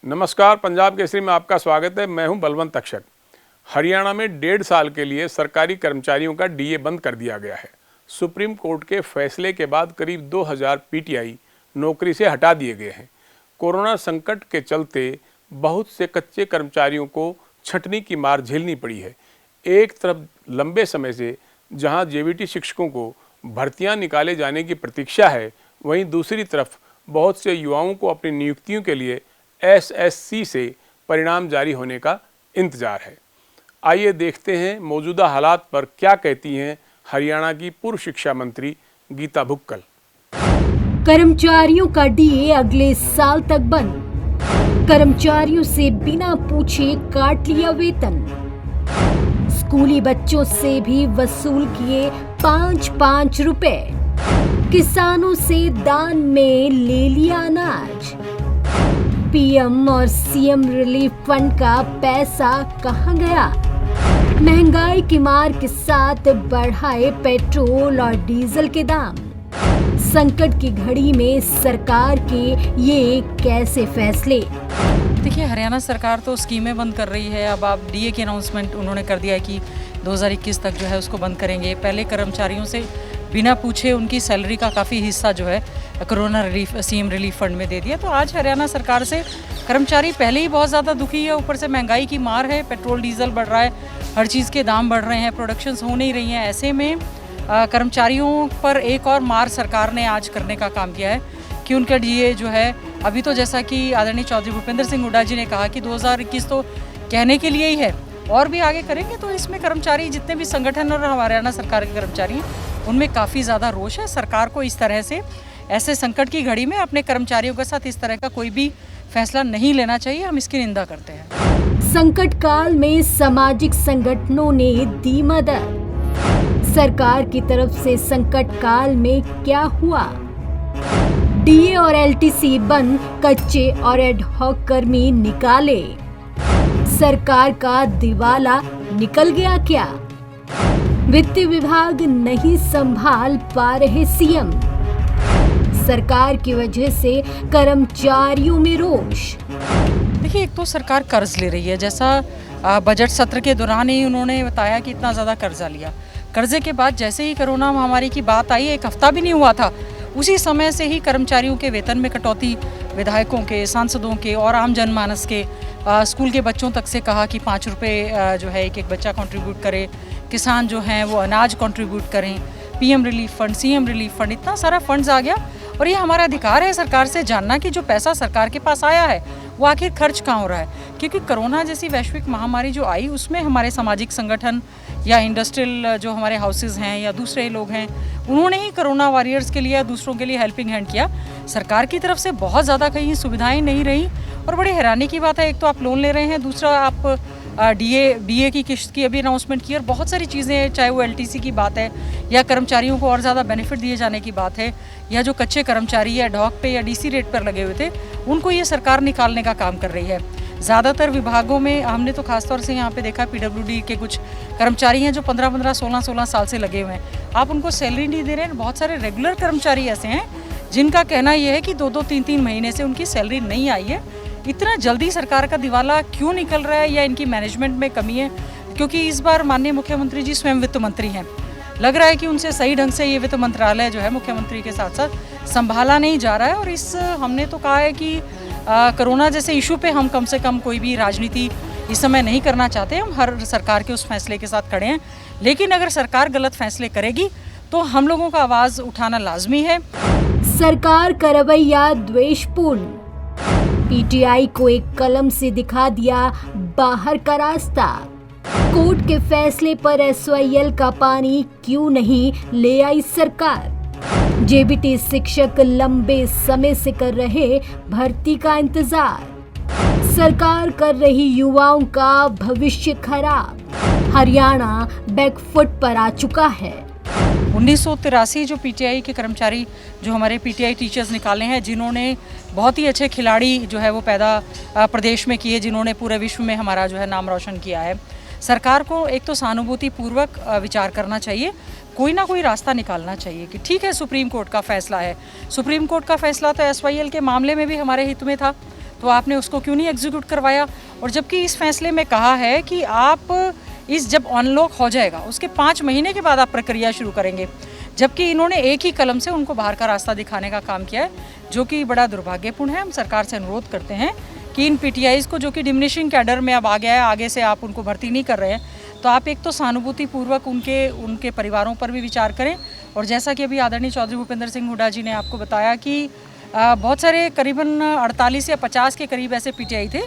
नमस्कार, पंजाब केसरी में आपका स्वागत है। मैं हूं बलवंत तक्षक। हरियाणा में 1.5 साल के लिए सरकारी कर्मचारियों का डीए बंद कर दिया गया है। सुप्रीम कोर्ट के फैसले के बाद करीब 2000 पीटीआई नौकरी से हटा दिए गए हैं। कोरोना संकट के चलते बहुत से कच्चे कर्मचारियों को छंटनी की मार झेलनी पड़ी है। एक तरफ लंबे समय से जहां जेबीटी शिक्षकों को भर्तियां निकाले जाने की प्रतीक्षा है, वहीं दूसरी तरफ बहुत से युवाओं को अपनी नियुक्तियों के लिए एसएससी से परिणाम जारी होने का इंतजार है। आइए देखते हैं मौजूदा हालात पर क्या कहती हैं हरियाणा की पूर्व शिक्षा मंत्री गीता भुक्कल। कर्मचारियों का डीए अगले साल तक बंद। कर्मचारियों से बिना पूछे काट लिया वेतन। स्कूली बच्चों से भी वसूल किए 5-5 रुपए। किसानों से दान में ले लिया अनाज। पीएम और सीएम रिलीफ फंड का पैसा कहां गया? महंगाई की मार के साथ बढ़ाए पेट्रोल और डीजल के दाम। संकट की घड़ी में सरकार के ये कैसे फैसले? देखिए, हरियाणा सरकार तो स्कीमें बंद कर रही है। अब आप डीए की अनाउंसमेंट उन्होंने कर दिया है कि 2021 तक जो है उसको बंद करेंगे। पहले कर्मचारियों से बिना पूछे उनकी सैलरी का काफ़ी हिस्सा जो है corona relief CM relief fund में दे दिया। तो आज हरियाणा सरकार से कर्मचारी पहले ही बहुत ज़्यादा दुखी है, ऊपर से महंगाई की मार है, पेट्रोल डीजल बढ़ रहा है, हर चीज़ के दाम बढ़ रहे हैं, प्रोडक्शंस हो नहीं रही हैं। ऐसे में कर्मचारियों पर एक और मार सरकार ने आज करने का काम किया है कि उनका डीए जो है, अभी तो जैसा कि आदरणीय चौधरी भूपेंद्र सिंह हुड्डा जी ने कहा कि 2021 तो कहने के लिए ही है, और भी आगे करेंगे। तो इसमें कर्मचारी जितने भी संगठन और हरियाणा सरकार के कर्मचारी हैं, उनमें काफ़ी ज़्यादा रोष है। सरकार को इस तरह से ऐसे संकट की घड़ी में अपने कर्मचारियों के साथ इस तरह का कोई भी फैसला नहीं लेना चाहिए। हम इसकी निंदा करते हैं। संकट काल में सामाजिक संगठनों ने दी मदद। सरकार की तरफ से संकट काल में क्या हुआ? डीए और एलटीसी बंद, कच्चे और एडहॉक कर्मी निकाले। सरकार का दिवाला निकल गया क्या? वित्त विभाग नहीं संभाल पा रहे सीएम। सरकार की वजह से कर्मचारियों में रोष। देखिए, एक तो सरकार कर्ज ले रही है, जैसा बजट सत्र के दौरान ही उन्होंने बताया कि इतना ज़्यादा कर्जा लिया। कर्जे के बाद जैसे ही कोरोना महामारी की बात आई, एक हफ्ता भी नहीं हुआ था, उसी समय से ही कर्मचारियों के वेतन में कटौती, विधायकों के, सांसदों के और आम जनमानस के, स्कूल के बच्चों तक से कहा कि 5 रुपये जो है एक बच्चा कंट्रीब्यूट करे, किसान जो हैं वो अनाज कंट्रीब्यूट करें, PM relief fund, CM relief fund, इतना सारा फंड्स आ गया। और ये हमारा अधिकार है सरकार से जानना कि जो पैसा सरकार के पास आया है वो आखिर खर्च कहाँ हो रहा है। क्योंकि कोरोना जैसी वैश्विक महामारी जो आई, उसमें हमारे सामाजिक संगठन या इंडस्ट्रियल जो हमारे हाउसेज हैं या दूसरे लोग हैं, उन्होंने ही कोरोना वॉरियर्स के लिए या दूसरों के लिए हेल्पिंग हैंड किया। सरकार की तरफ से बहुत ज़्यादा कहीं सुविधाएं नहीं रही। और बड़ी हैरानी की बात है, एक तो आप लोन ले रहे हैं, दूसरा आप बीए की किश्त की अभी अनाउंसमेंट की, और बहुत सारी चीज़ें, चाहे वो एलटीसी की बात है या कर्मचारियों को और ज़्यादा बेनिफिट दिए जाने की बात है, या जो कच्चे कर्मचारी या एडहॉक पे या डीसी रेट पर लगे हुए थे, उनको ये सरकार निकालने का काम कर रही है। ज़्यादातर विभागों में हमने तो खासतौर से यहाँ पे देखा, पीडब्ल्यूडी के कुछ कर्मचारी हैं जो 15-15, 16-16 साल से लगे हुए हैं। आप उनको सैलरी नहीं दे रहे हैं। बहुत सारे रेगुलर कर्मचारी ऐसे हैं जिनका कहना यह है कि 2-2, 3-3 महीने से उनकी सैलरी नहीं आई है। इतना जल्दी सरकार का दिवाला क्यों निकल रहा है, या इनकी मैनेजमेंट में कमी है? क्योंकि इस बार माननीय मुख्यमंत्री जी स्वयं वित्त मंत्री हैं। लग रहा है कि उनसे सही ढंग से ये वित्त मंत्रालय जो है मुख्यमंत्री के साथ साथ संभाला नहीं जा रहा है। और हमने तो कहा है कि कोरोना जैसे इशू पे हम कम से कम कोई भी राजनीति इस समय नहीं करना चाहते। हम हर सरकार के उस फैसले के साथ खड़े हैं, लेकिन अगर सरकार गलत फैसले करेगी तो हम लोगों का आवाज़ उठाना लाजमी है। सरकार का रवैया द्वेषपूर्ण। पीटीआई को एक कलम से दिखा दिया बाहर का रास्ता। कोर्ट के फैसले पर एसवाईएल का पानी क्यों नहीं ले आई सरकार? जेबीटी शिक्षक लंबे समय से कर रहे भर्ती का इंतजार। सरकार कर रही युवाओं का भविष्य खराब। हरियाणा बैकफुट पर आ चुका है। 1983 जो पीटीआई के कर्मचारी, जो हमारे पीटीआई टीचर्स निकाले हैं, जिन्होंने बहुत ही अच्छे खिलाड़ी जो है वो पैदा प्रदेश में किए, जिन्होंने पूरे विश्व में हमारा जो है नाम रोशन किया है। सरकार को एक तो सहानुभूति पूर्वक विचार करना चाहिए, कोई ना कोई रास्ता निकालना चाहिए कि ठीक है, सुप्रीम कोर्ट का फैसला है। सुप्रीम कोर्ट का फैसला तो एसवाईएल के मामले में भी हमारे हित में था, तो आपने उसको क्यों नहीं एग्जीक्यूट करवाया? और जबकि इस फैसले में कहा है कि आप इस जब अनलॉक हो जाएगा उसके 5 महीने के बाद आप प्रक्रिया शुरू करेंगे, जबकि इन्होंने एक ही कलम से उनको बाहर का रास्ता दिखाने का काम किया है, जो कि बड़ा दुर्भाग्यपूर्ण है। हम सरकार से अनुरोध करते हैं कि इन पीटीआईज़ को, जो कि डिमिनिशिंग कैडर में अब आ गया है, आगे से आप उनको भर्ती नहीं कर रहे हैं, तो आप एक तो सहानुभूतिपूर्वक उनके परिवारों पर भी विचार करें। और जैसा कि अभी आदरणीय चौधरी भूपेंद्र सिंह हुड्डा जी ने आपको बताया कि बहुत सारे करीबन 48 या 50 के करीब ऐसे पीटीआई थे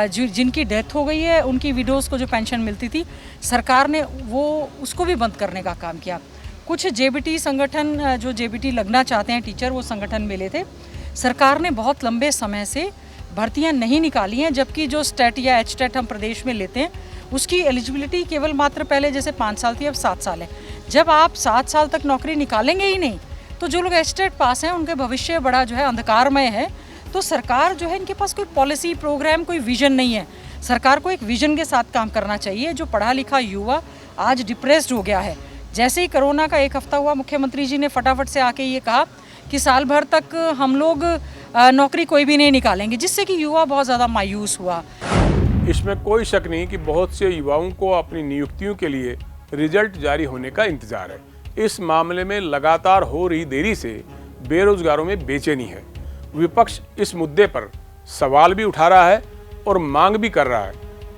जिनकी डेथ हो गई है, उनकी विडोज़ को जो पेंशन मिलती थी, सरकार ने वो उसको भी बंद करने का काम किया। कुछ जेबीटी संगठन, जो जेबीटी लगना चाहते हैं टीचर, वो संगठन मिले थे। सरकार ने बहुत लंबे समय से भर्तियां नहीं निकाली हैं, जबकि जो स्टेट या एचटेट हम प्रदेश में लेते हैं उसकी एलिजिबिलिटी केवल मात्र पहले जैसे 5 साल थी, अब 7 साल है। जब आप 7 साल तक नौकरी निकालेंगे ही नहीं, तो जो लोग एचटेट पास हैं उनके भविष्य बड़ा जो है अंधकारमय है। तो सरकार जो है, इनके पास कोई पॉलिसी प्रोग्राम, कोई विजन नहीं है। सरकार को एक विजन के साथ काम करना चाहिए। जो पढ़ा लिखा युवा आज डिप्रेस्ड हो गया है, जैसे ही कोरोना का 1 हफ्ता हुआ, मुख्यमंत्री जी ने फटाफट से आके ये कहा कि साल भर तक हम लोग नौकरी कोई भी नहीं निकालेंगे, जिससे कि युवा बहुत ज़्यादा मायूस हुआ। इसमें कोई शक नहीं कि बहुत से युवाओं को अपनी नियुक्तियों के लिए रिजल्ट जारी होने का इंतजार है। इस मामले में लगातार हो रही देरी से बेरोजगारों में बेचैनी है। विपक्ष इस मुद्दे पर सवाल भी उठा रहा है और मांग भी कर रहा है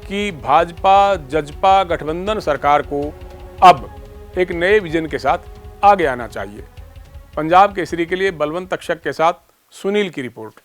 कि भाजपा जजपा गठबंधन सरकार को अब एक नए विजन के साथ आगे आना चाहिए। पंजाब केसरी के लिए बलवंत तक्षक के साथ सुनील की रिपोर्ट।